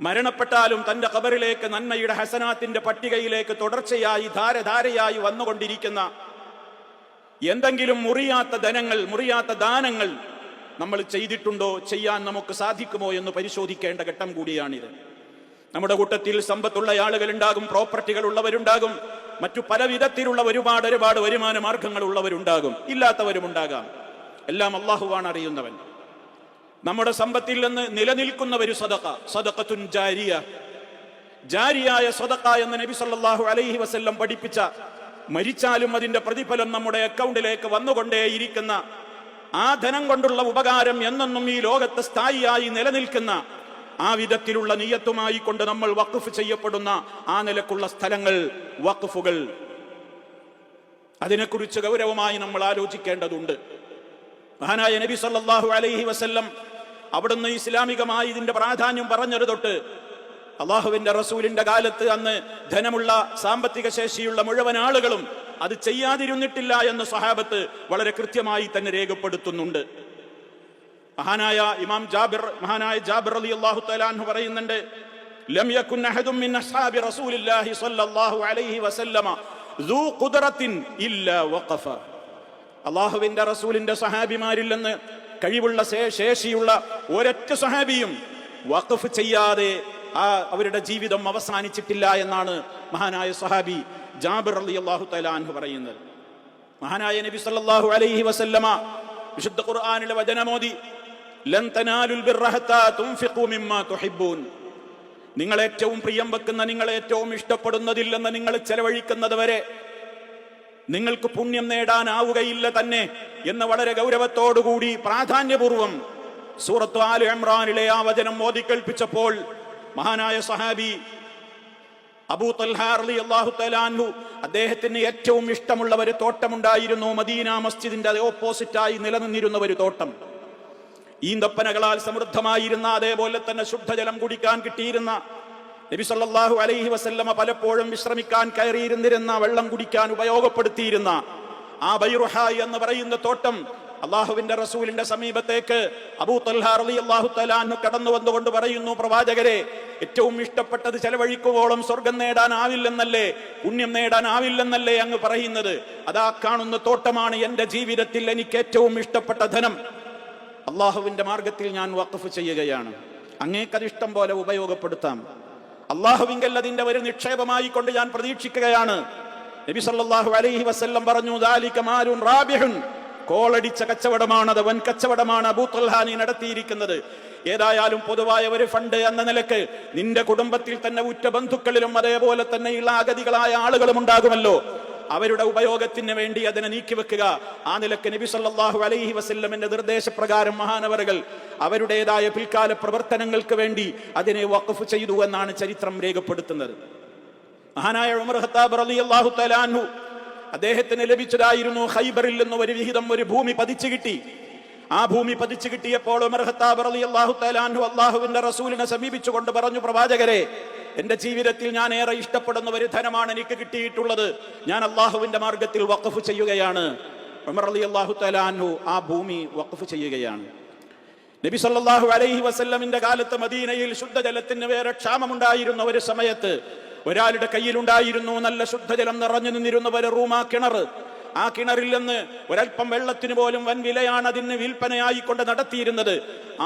മരണപ്പെട്ടാലും തന്റെ ഖബറിലേക്ക് നന്മയുടെ ഹസനാത്തിന്റെ പട്ടികയിലേക്ക് തുടർച്ചയായി ധാരധാരയായി വന്നുകൊണ്ടിരിക്കുന്ന എന്തെങ്കിലും മുറിയാത്ത ധനങ്ങൾ, മുറിയാത്ത ദാനങ്ങൾ നമ്മൾ ചെയ്തിട്ടുണ്ടോ, ചെയ്യാൻ നമുക്ക് സാധിക്കുമോ എന്ന് പരിശോധിക്കേണ്ട ഘട്ടം കൂടിയാണിത്. നമ്മുടെ കൂട്ടത്തിൽ സമ്പത്തുള്ള ആളുകൾ ഉണ്ടാകും, പ്രോപ്പർട്ടികൾ ഉള്ളവരുണ്ടാകും, മറ്റു പല വിധത്തിലുള്ള ഒരുപാട് വരുമാന മാർഗങ്ങൾ ഉള്ളവരുണ്ടാകും, ഇല്ലാത്തവരുമുണ്ടാകാം. എല്ലാം അല്ലാഹുവാണ് അറിയുന്നവൻ. നമ്മുടെ സമ്പത്തിൽ നിന്ന് നിലനിൽക്കുന്ന ഒരു സദഖത്തുൻ ജാരിയ, ജാരിയായ സദഖ എന്ന് നബി സല്ലല്ലാഹു അലൈഹി വസല്ലം പഠിപ്പിച്ച, മരിച്ചാലും അതിന്റെ പ്രതിഫലം നമ്മുടെ അക്കൗണ്ടിലേക്ക് വന്നുകൊണ്ടേയിരിക്കുന്ന, ആ ധനം കൊണ്ടുള്ള ഉപകാരം എന്നെന്നും ഈ ലോകത്ത് സ്ഥായിയായി നിലനിൽക്കുന്ന ആ വിധത്തിലുള്ള നിയ്യത്തുമായി കൊണ്ട് നമ്മൾ വഖഫ് ചെയ്യപ്പെടുന്ന ആ നിലക്കുള്ള സ്ഥലങ്ങൾ, വഖഫുകൾ, അതിനെക്കുറിച്ച് ഗൗരവമായി നമ്മൾ ആലോചിക്കേണ്ടതുണ്ട്. മഹാനായ നബി സല്ലല്ലാഹു അലൈഹി വസല്ലം അവിടുന്ന് ഇസ്ലാമികമായി ഇതിന്റെ പ്രാധാന്യം പറഞ്ഞത് തൊട്ട് അള്ളാഹുവിന്റെ റസൂലിന്റെ കാലത്ത് അന്ന് ധനമുള്ള, സാമ്പത്തിക ശേഷിയുള്ള മുഴുവൻ ആളുകളും അത് ചെയ്യാതിരുന്നിട്ടില്ല എന്ന് സ്വഹാബത്ത് വളരെ കൃത്യമായി തന്നെ രേഖപ്പെടുത്തുന്നുണ്ട്. മഹാനായ ജാബിർ റളിയല്ലാഹു തആല അൻഹു പറയുന്നുണ്ട്, ലം യകുൻ അഹദും മിൻ അസ്ഹാബി റസൂലില്ലാഹി സ്വല്ലല്ലാഹു അലൈഹി വസല്ലമ ദൂ ഖുദ്റത്തിൻ ഇല്ലാ വഖഫ. അള്ളാഹുവിന്റെ റസൂലിന്റെ സഹാബിമാരിൽ നിന്ന് കഴിവുള്ള, ശേഷിയുള്ള ഒരൊറ്റ സഹാബിയും വഖഫ് ചെയ്യാതെ അവരുടെ ജീവിതം അവസാനിച്ചിട്ടില്ല എന്നാണ് മഹാനായ സഹാബി ജാബിർ റളിയല്ലാഹു തആല അൻഹു പറയുന്നത്. മഹാനായ നബി സല്ലല്ലാഹു അലൈഹി വസല്ലമ വിശുദ്ധ ഖുർആനിലെ വചനമോദി, ലൻ തനാലുൽ ബിർറ ഹത്താ തുൻഫിഖു മിമ്മാ തുഹിബ്ബൂൻ. നിങ്ങൾ ഏറ്റവും പ്രിയം വെക്കുന്ന, നിങ്ങൾ ഏറ്റവും ഇഷ്ടപ്പെടുന്നതിൽ നിന്ന് നിങ്ങൾ ചെലവഴിക്കുന്നത് വരെ നിങ്ങൾക്ക് പുണ്യം നേടാനാവുകയില്ല തന്നെ എന്ന് വളരെ ഗൗരവത്തോടുകൂടി പ്രാധാന്യപൂർവം സൂറത്ത് ആൽ ഇംറാനിലെ ആ വചനം ഓതിക്കേൾപ്പിച്ചപ്പോൾ മഹാനായ സഹാബി അബൂ തൽഹ റളിയല്ലാഹു തആല അൻഹു, അദ്ദേഹത്തിന് ഏറ്റവും ഇഷ്ടമുള്ള ഒരു തോട്ടമുണ്ടായിരുന്നു. മദീന മസ്ജിദിന്റെ ഓപ്പോസിറ്റായി നിലനിന്നിരുന്ന ഒരു തോട്ടം, ഈന്തപ്പനകളാൽ സമൃദ്ധമായിരുന്ന, അതേപോലെ തന്നെ ശുദ്ധജലം കുടിക്കാൻ കിട്ടിയിരുന്ന, നബി സല്ലല്ലാഹു അലൈഹി വസല്ലമ പലപ്പോഴും വിശ്രമിക്കാൻ കയറിയിരുന്നിരുന്ന, വെള്ളം കുടിക്കാൻ ഉപയോഗപ്പെടുത്തിയിരുന്ന ആ ബൈറുഹ എന്ന് പറയുന്ന തോട്ടം അള്ളാഹുവിന്റെ റസൂലിന്റെ സമീപത്തേക്ക് അബൂ തൽഹ റളിയല്ലാഹു തആല അൻഹു കടന്നു വന്നുകൊണ്ട് പറയുന്നു, പ്രവാചകരെ, ഏറ്റവും ഇഷ്ടപ്പെട്ടത് ചെലവഴിക്കുവോളം സ്വർഗം നേടാനാവില്ലെന്നല്ലേ, പുണ്യം നേടാനാവില്ലെന്നല്ലേ അങ്ങ് പറയുന്നത്? അതാ കാണുന്ന തോട്ടമാണ് എന്റെ ജീവിതത്തിൽ എനിക്ക് ഏറ്റവും ഇഷ്ടപ്പെട്ട ധനം. അള്ളാഹുവിന്റെ മാർഗത്തിൽ ഞാൻ വഖഫ് ചെയ്യുകയാണ്, അങ്ങേക്കത് ഇഷ്ടം പോലെ ഉപയോഗപ്പെടുത്താം. അള്ളാഹുവിങ്കൽ അതിന്റെ ഒരു നിക്ഷേപമായി കൊണ്ട് ഞാൻ പ്രതീക്ഷിക്കുകയാണ്. നബി സല്ലല്ലാഹു അലൈഹി വസല്ലം പറഞ്ഞു, ദാലിക മാലുൻ റാബിഹുൻ, കോളടിച്ച കച്ചവടമാണത്, വൻ കച്ചവടമാണ് അബൂ തൽഹ നീ നടത്തിയിരിക്കുന്നത്. ഏതായാലും പൊതുവായ ഒരു ഫണ്ട് എന്ന നിലക്ക് നിന്റെ കുടുംബത്തിൽ തന്നെ ഉറ്റ ബന്ധുക്കളിലും അതേപോലെ തന്നെ ഉള്ള അഗതികളായ ആളുകളും ഉണ്ടാകുമല്ലോ, അവരുടെ ഉപയോഗത്തിന് വേണ്ടി അതിനെ നീക്കിവെക്കുക. ആ നിലക്ക് നബി സല്ലല്ലാഹു അലൈഹി വസല്ലമിന്റെ നിർദ്ദേശപ്രകാരം മഹാനവറുകൾ അവരുടേതായ പിൽക്കാല പ്രവർത്തനങ്ങൾക്ക് വേണ്ടി അതിനെ വഖഫ് ചെയ്തു എന്നാണ് ചരിത്രം രേഖപ്പെടുത്തുന്നത്. മഹാനായ ഉമർ ഖത്താബ് റളിയല്ലാഹു തആല അൻഹു, അദ്ദേഹത്തിന് ലഭിച്ചതായിരുന്നു ഖൈബറിൽ നിന്ന് ഒരു വിഹിതം, ഒരു ഭൂമി പതിച്ചു കിട്ടി. ആ ഭൂമി പതിച്ചു കിട്ടിയപ്പോൾ ഉമർ ഖത്താബ് റളിയല്ലാഹു തആല അൻഹു അല്ലാഹുവിന്റെ റസൂലിനെ സമീപിച്ചുകൊണ്ട് പറഞ്ഞു, പ്രവാചകരെ, എന്റെ ജീവിതത്തിൽ ഞാൻ ഏറെ ഇഷ്ടപ്പെടുന്ന ഒരു ധനമാണ് എനിക്ക് കിട്ടിയിട്ടുള്ളത്, ഞാൻ അള്ളാഹുവിന്റെ മാർഗത്തിൽ വഖഫ് ചെയ്യുകയാണ്. ഉമർ റളിയല്ലാഹു തആല അൻഹു ആ ഭൂമി വഖഫ് ചെയ്യുകയാണ്. നബി സല്ലല്ലാഹു അലൈഹി വസല്ലമിന്റെ കാലത്ത് മദീനയിൽ ശുദ്ധജലത്തിന് വേറെ ക്ഷാമമുണ്ടായിരുന്ന ഒരു സമയത്ത് ഒരാളുടെ കയ്യിലുണ്ടായിരുന്നു നല്ല ശുദ്ധജലം നിറഞ്ഞു നിന്നിരുന്ന ഒരു റൂമാ കിണർ. ആ കിണറിൽ നിന്ന് ഒരൽപ്പം വെള്ളത്തിന് പോലും വൻ വിലയാണ് അതിന് വിൽപ്പനയായിക്കൊണ്ട് നടത്തിയിരുന്നത്.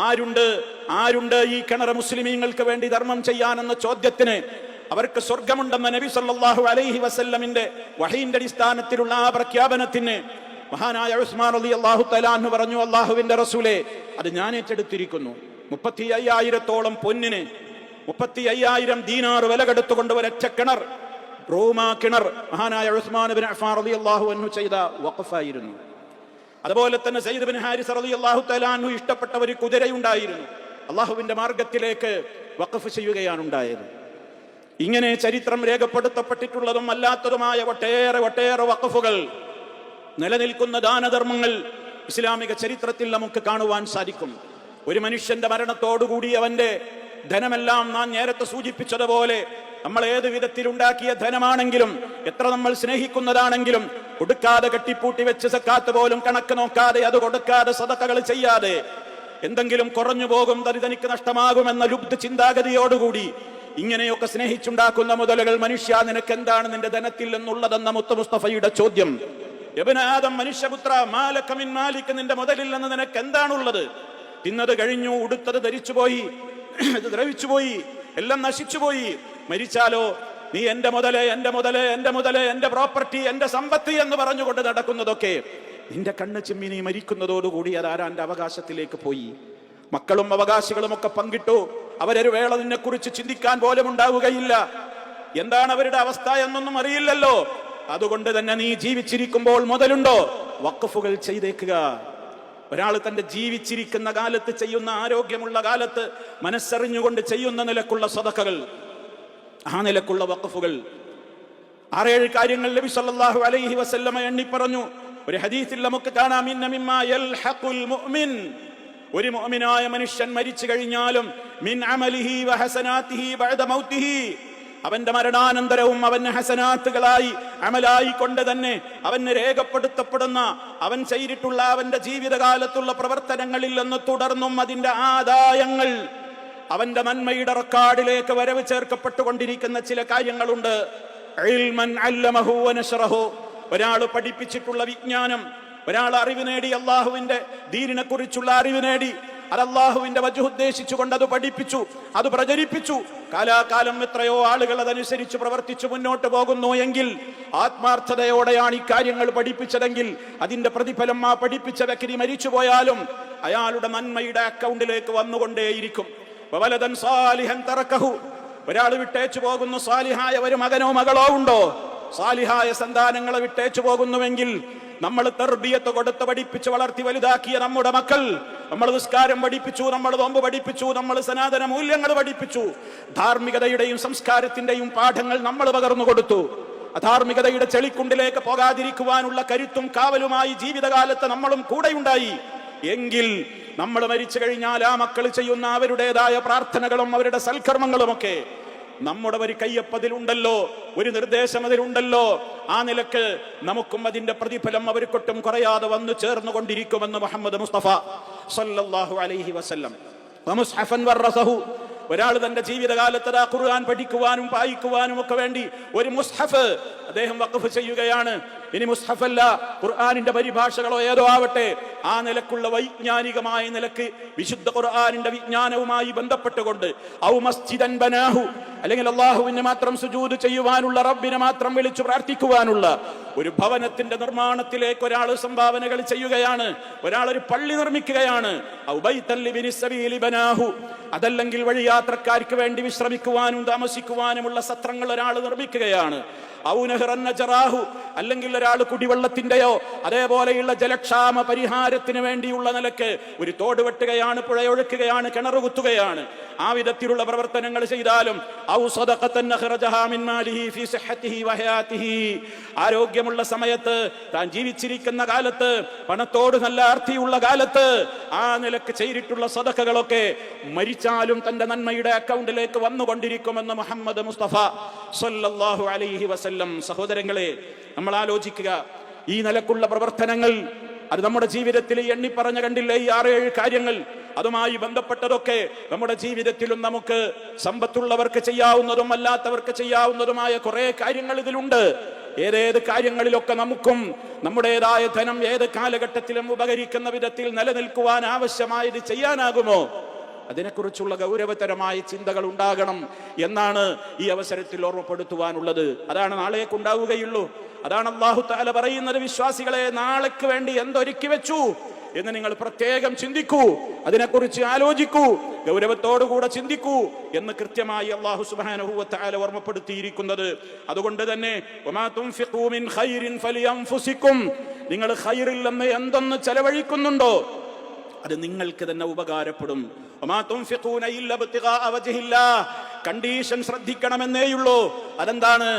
ആരുണ്ട് ഈ കിണർ മുസ്ലിമീങ്ങൾക്ക് വേണ്ടി ധർമ്മം ചെയ്യാനെന്ന ചോദ്യത്തിന് അവർക്ക് സ്വർഗമുണ്ടെന്ന നബി സല്ലല്ലാഹു അലൈഹി വസല്ലമിന്റെ വഹീന്റെ അടിസ്ഥാനത്തിലുള്ള ആ പ്രഖ്യാപനത്തിന് മഹാനായ ഉസ്മാൻ റളിയല്ലാഹു തആല അൻഹു പറഞ്ഞു, അല്ലാഹുവിന്റെ റസൂലേ, അത് ഞാൻ ഏറ്റെടുത്തിരിക്കുന്നു. 35,000 പൊന്നിന് 35,000 ദീനാർ വില കൊടുത്തുകൊണ്ട് ഒരൊറ്റ കിണർ, റൂമാ കിണർ, മഹാനായ ഉസ്മാൻ ഇബ്നു അഫ്ഫാൻ റളിയല്ലാഹു അൻഹു ചെയ്ത വഖഫായിരുന്നു. അതുപോലെ തന്നെ സയ്യിദ് ഇബ്നു ഹാരിസ റളിയല്ലാഹു തആല അൻഹു ഇഷ്ടപ്പെട്ട ഒരു കുതിരയുണ്ടായിരുന്നു, അള്ളാഹുവിന്റെ മാർഗത്തിലേക്ക് വഖഫ് ചെയ്യുകയാണ് ഉണ്ടായത്. ഇങ്ങനെ ചരിത്രം രേഖപ്പെടുത്തപ്പെട്ടിട്ടുള്ളതും അല്ലാത്തതുമായ ഒട്ടേറെ വഖഫുകൾ, നിലനിൽക്കുന്ന ദാനധർമ്മങ്ങൾ ഇസ്ലാമിക ചരിത്രത്തിൽ നമുക്ക് കാണുവാൻ സാധിക്കും. ഒരു മനുഷ്യന്റെ മരണത്തോടുകൂടി അവന്റെ ധനമെല്ലാം നാം നേരത്തെ സൂചിപ്പിച്ചതുപോലെ നമ്മൾ ഏത് വിധത്തിലുണ്ടാക്കിയ ധനമാണെങ്കിലും, എത്ര നമ്മൾ സ്നേഹിക്കുന്നതാണെങ്കിലും, കൊടുക്കാതെ കെട്ടിപ്പൂട്ടി വെച്ച് സക്കാത്ത് പോലും കണക്ക് നോക്കാതെ, അത് കൊടുക്കാതെ സദഖകൾ ചെയ്യാതെ എന്തെങ്കിലും കുറഞ്ഞു പോകും, തനിക്ക് നഷ്ടമാകുമെന്ന ലുബ്ധ ചിന്താഗതിയോടുകൂടി ഇങ്ങനെയൊക്കെ സ്നേഹിച്ചുണ്ടാക്കുന്ന മുതലുകൾ, മനുഷ്യ നിനക്ക് എന്താണ് നിന്റെ ധനത്തിൽ എന്നുള്ളതെന്ന മുത്ത് മുസ്തഫയുടെ ചോദ്യം. ഇബ്നു ആദം, മനുഷ്യപുത്ര, മാലക മിൻ മാലിക്, നിന്റെ മുതലിൽ നിന്ന് നിനക്ക് എന്താണുള്ളത്? തിന്നത് കഴിഞ്ഞു, ഉടുത്തത് ധരിച്ചുപോയി, ദ്രവിച്ചുപോയി, എല്ലാം നശിച്ചുപോയി. മരിച്ചാലോ നീ എന്റെ മുതല്, എന്റെ മുതല്, എന്റെ മുതല്, എന്റെ പ്രോപ്പർട്ടി, എന്റെ സമ്പത്ത് എന്ന് പറഞ്ഞുകൊണ്ട് നടക്കുന്നതൊക്കെ നിന്റെ കണ്ണ് ചിമ്മി നീ മരിക്കുന്നതോടുകൂടി അതാരാന്റെ അവകാശത്തിലേക്ക് പോയി. മക്കളും അവകാശികളും ഒക്കെ പങ്കിട്ടു. അവരൊരു വേള നിന്നെ കുറിച്ച് ചിന്തിക്കാൻ പോലും ഉണ്ടാവുകയില്ല. എന്താണ് അവരുടെ അവസ്ഥ എന്നൊന്നും അറിയില്ലല്ലോ. അതുകൊണ്ട് തന്നെ നീ ജീവിച്ചിരിക്കുമ്പോൾ മുതലുണ്ടോ, വഖഫുകൾ ചെയ്തേക്കുക. ഒരാൾ തന്റെ ജീവിച്ചിരിക്കുന്ന കാലത്ത് ചെയ്യുന്ന, ആരോഗ്യമുള്ള കാലത്ത് മനസ്സറിഞ്ഞുകൊണ്ട് ചെയ്യുന്ന നിലക്കുള്ള സദഖകൾ, ആ നിലക്കുള്ള വഖഫുകൾ, 6-7 കാര്യങ്ങൾ നബി സല്ലല്ലാഹു അലൈഹി വസല്ലമ എണ്ണി പറഞ്ഞു. ഒരു ഹദീസിൽ നമുക്ക് കാണാം, ഇന്ന മിമ്മാ യൽഹഖുൽ മുഅ്മിൻ, ഒരു മുഅ്മിനായ മനുഷ്യൻ മരിച്ചു കഴിഞ്ഞാലും മിൻ അമലിഹി വഹസനാതിഹി ബഅദ മൗതിഹി, അവന്റെ മരണാനന്തരവും അവന് ഹസനാത്തുകളായി അമലായി കൊണ്ട് തന്നെ അവന് രേഖപ്പെടുത്തപ്പെടുന്ന, അവൻ ചെയ്തിട്ടുള്ള അവന്റെ ജീവിതകാലത്തുള്ള പ്രവർത്തനങ്ങളിൽ നിന്ന് തുടർന്നും അതിന്റെ ആദായങ്ങൾ അവന്റെ നന്മയുടെ റെക്കോർഡിലേക്ക് വരവ് ചേർക്കപ്പെട്ടുകൊണ്ടിരിക്കുന്ന ചില കാര്യങ്ങളുണ്ട്. ഇൽമൻ അല്ലമഹു വനശറഹു, ഒരാൾ പഠിപ്പിച്ചിട്ടുള്ള വിജ്ഞാനം, ഒരാൾ അറിവ് നേടി, അള്ളാഹുവിന്റെ ദീനിനെ കുറിച്ചുള്ള അറിവ് നേടി, അത് അള്ളാഹുവിന്റെ വജ്ഹ് ഉദ്ദേശിച്ചുകൊണ്ട് അത് പഠിപ്പിച്ചു, അത് പ്രചരിപ്പിച്ചു. കാലാകാലം എത്രയോ ആളുകൾ അതനുസരിച്ച് പ്രവർത്തിച്ചു മുന്നോട്ട് പോകുന്നു എങ്കിൽ, ആത്മാർത്ഥതയോടെയാണ് ഈ കാര്യങ്ങൾ പഠിപ്പിച്ചതെങ്കിൽ അതിന്റെ പ്രതിഫലം ആ പഠിപ്പിച്ച വ്യക്തി മരിച്ചുപോയാലും അയാളുടെ നന്മയുടെ അക്കൗണ്ടിലേക്ക് വന്നുകൊണ്ടേയിരിക്കും. വവലദൻ സാലിഹൻ തറക്കഹു, ഒരാൾ വിട്ടേച്ചു പോകുന്നു, സാലിഹായ ഒരു മകനോ മകളോ ഉണ്ടോ? സാലിഹായ സന്താനങ്ങളെ വിട്ടേച്ചു പോകുന്നുവെങ്കിൽ, നമ്മൾ തർബിയത്ത് കൊടുത്ത് പഠിപ്പിച്ച് വളർത്തി വലുതാക്കിയ നമ്മുടെ മക്കൾ, നമ്മൾ നിസ്കാരം പഠിപ്പിച്ചു, നമ്മൾ നോമ്പ് പഠിപ്പിച്ചു, നമ്മൾ സനാതന മൂല്യങ്ങൾ പഠിപ്പിച്ചു, ധാർമ്മികതയുടെയും സംസ്കാരത്തിന്റെയും പാഠങ്ങൾ നമ്മൾ പകർന്നു കൊടുത്തു, അധാർമികതയുടെ ചെളിക്കുണ്ടിലേക്ക് പോകാതിരിക്കുവാനുള്ള കരുത്തും കാവലുമായി ജീവിതകാലത്ത് നമ്മളും കൂടെയുണ്ടായി എങ്കിൽ, നമ്മൾ മരിച്ചു കഴിഞ്ഞാൽ ആ മക്കൾ ചെയ്യുന്ന അവരുടേതായ പ്രാർത്ഥനകളും അവരുടെ സൽക്കർമ്മങ്ങളുമൊക്കെ നമ്മുടെ ഒരു കയ്യപ്പതിലുണ്ടല്ലോ, ഒരു നിർദ്ദേശം അതിലുണ്ടല്ലോ. ആ നിലക്ക് നമുക്കും അതിന്റെ പ്രതിഫലം അവർക്കൊട്ടും കുറയാതെ വന്നു ചേർന്നുകൊണ്ടിരിക്കുമെന്ന് മുഹമ്മദ് മുസ്തഫ സല്ലല്ലാഹു അലൈഹി വസല്ലം. വമുസ്ഹഫൻ വറസഹു, ഒരാൾ തന്റെ ജീവിതകാലത്ത് ഖുർആൻ പഠിക്കുവാനും വായിക്കുവാനും ഒക്കെ വേണ്ടി ഒരു മുസ്ഹഫ് അദ്ദേഹം വഖഫ് ചെയ്യുകയാണ്. ഇനി മുസ്ഹഫല്ല, ഖുർആനിന്റെ പരിഭാഷകളോ ഏതോ ആവട്ടെ, ആ നിലക്കുള്ള വൈജ്ഞാനികമായ നിലക്ക് വിശുദ്ധ ഖുർആനിന്റെ വിജ്ഞാനവുമായി ബന്ധപ്പെട്ടുകൊണ്ട്, ഔ മസ്ജിദൻ ബനാഹു, അല്ലെങ്കിൽ അള്ളാഹുവിനെ മാത്രം സുജൂദ് ചെയ്യുവാനുള്ള, റബ്ബിനെ മാത്രം വിളിച്ചു പ്രാർത്ഥിക്കുവാനുള്ള ഒരു ഭവനത്തിന്റെ നിർമ്മാണത്തിലേക്ക് ഒരാൾ സംഭാവനകൾ ചെയ്യുകയാണ്, ഒരാൾ ഒരു പള്ളി നിർമ്മിക്കുകയാണ്. ഔ ബൈതൻ ലിബ്നി സബീലി ബനാഹു, അതല്ലെങ്കിൽ വഴിയാത്രക്കാർക്ക് വേണ്ടി വിശ്രമിക്കുവാനും താമസിക്കുവാനുമുള്ള സത്രങ്ങൾ ഒരാൾ നിർമ്മിക്കുകയാണ്. ഔ നഹ്റൻ നജറാഹു, അല്ലെങ്കിൽ ഒരാൾ കുടിവെള്ളത്തിന്റെയോ അതേപോലെയുള്ള ജലക്ഷാമ പരിഹാരത്തിന് വേണ്ടിയുള്ള നിലക്ക് ഒരു തോട് വെട്ടുകയാണ്, പുഴയൊഴുക്കുകയാണ്, കിണർ കുത്തുകയാണ്. ആ വിധത്തിലുള്ള പ്രവർത്തനങ്ങൾ ചെയ്താലും, ഔ സദഖത്തൻ അഖ്റജഹാ മിൻ മാലിഹി ഫീ സിഹ്ഹതിഹി വഹയാതിഹി, ആരോഗ്യമുള്ള സമയത്ത്, താൻ ജീവിച്ചിരിക്കുന്ന കാലത്ത്, പണത്തോട് നല്ല ആർത്തിയുള്ള കാലത്ത് ആ നിലക്ക് ചെയ്തിട്ടുള്ള സദഖകളൊക്കെ മരിച്ചാലും തന്റെ നന്മയുടെ അക്കൗണ്ടിലേക്ക് വന്നുകൊണ്ടിരിക്കുമെന്ന് മുഹമ്മദ് മുസ്തഫ സല്ലല്ലാഹു അലൈഹി വസല്ലം. സഹോദരങ്ങളെ, നമ്മൾ ആലോചിക്കുക, ഈ നിലക്കുള്ള പ്രവർത്തനങ്ങൾ അത് നമ്മുടെ ജീവിതത്തിൽ എണ്ണിപ്പറഞ്ഞ കണ്ടില്ലേ ഈ 6-7 കാര്യങ്ങൾ, അതുമായി ബന്ധപ്പെട്ടതൊക്കെ നമ്മുടെ ജീവിതത്തിലും നമുക്ക് സമ്പത്തുള്ളവർക്ക് ചെയ്യാവുന്നതും അല്ലാത്തവർക്ക് ചെയ്യാവുന്നതുമായ കുറെ കാര്യങ്ങൾ ഇതിലുണ്ട്. ഏതേത് കാര്യങ്ങളിലൊക്കെ നമുക്കും നമ്മുടേതായ ധനം ഏത് കാലഘട്ടത്തിലും ഉപകരിക്കുന്ന വിധത്തിൽ നിലനിൽക്കുവാൻ ആവശ്യമായത് ചെയ്യാനാകുമോ, അതിനെക്കുറിച്ചുള്ള ഗൗരവതരമായ ചിന്തകൾ ഉണ്ടാകണം എന്നാണ് ഈ അവസരത്തിൽ ഓർമ്മപ്പെടുത്തുവാനുള്ളത്. അതാണ് നാളേക്കുണ്ടാവുകയുള്ളൂ. അതാണ് അല്ലാഹു തആല പറയുന്നത്, വിശ്വാസികളെ, നാളേക്ക് വേണ്ടി എന്തൊരുക്കി വെച്ചു എന്ന് നിങ്ങൾ പ്രത്യേകം ചിന്തിക്കൂ, അതിനെക്കുറിച്ച് ആലോചിക്കൂ, ഗൗരവത്തോടുകൂടെ ചിന്തിക്കൂ എന്ന് കൃത്യമായി അല്ലാഹു സുബ്ഹാനഹു വ തആല ഓർമ്മപ്പെടുത്തിയിരിക്കുന്നത്. അതുകൊണ്ട് തന്നെ വമാ തുൻഫിഖൂ മിൻ ഖൈറിൻ ഫലിയൻഫുസികും, നിങ്ങൾ ഖൈറിൽ നിന്ന് എന്തൊന്ന് ചെലവഴിക്കുന്നുണ്ടോ അത് നിങ്ങൾക്ക് തന്നെ ഉപകാരപ്പെടും. വമാ തുൻഫിഖൂന ഇല്ലാ ഇബ്തിഗാഅ വജ്ഹില്ലാഹ്, കണ്ടീഷൻ ശ്രദ്ധിക്കണമെന്നേയുള്ളൂ. അതെന്താണ്?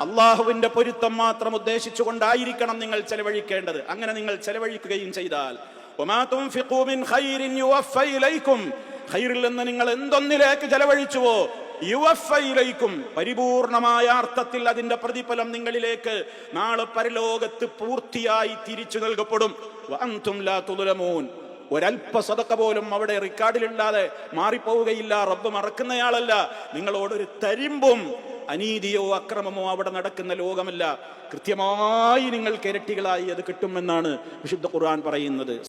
അള്ളാഹുവിന്റെ പൊരുത്തം മാത്രം ഉദ്ദേശിച്ചുകൊണ്ടായിരിക്കണം നിങ്ങൾ ചെലവഴിക്കേണ്ടത്. അങ്ങനെ നിങ്ങൾ ചെലവഴിക്കുകയും ചെയ്താൽ, വമാ തുൻഫിഖൂ മിൻ ഖൈറിൻ യുവഫ ഇലൈക്കും, ഖൈറിൽ നിന്ന് നിങ്ങൾ എന്തൊന്നിലേക്ക് ചെലവഴിച്ചുവോ യുവഫ ഇലൈക്കും, പരിപൂർണമായ അർത്ഥത്തിൽ അതിന്റെ പ്രതിഫലം നിങ്ങളിലേക്ക് നാളെ പരലോകത്ത് പൂർത്തിയായി തിരിച്ചു നൽകപ്പെടും. വഅൻതും ലാ തുദ്ലമൂൻ, ഒരൽപ്പ സദഖ പോലും അവിടെ റെക്കോർഡിലില്ലാതെ മാറിപ്പോവുകയില്ല. റബ്ബ് മറക്കുന്നയാളല്ല. നിങ്ങളോടൊരു തരിമ്പും അനീതിയോ അക്രമമോ അവിടെ നടക്കുന്ന ലോകമല്ല. കൃത്യമായി നിങ്ങൾക്ക് ഇരട്ടികളായി അത് കിട്ടുമെന്നാണ് വിശുദ്ധ ഖുർആൻ പറയുന്നത്.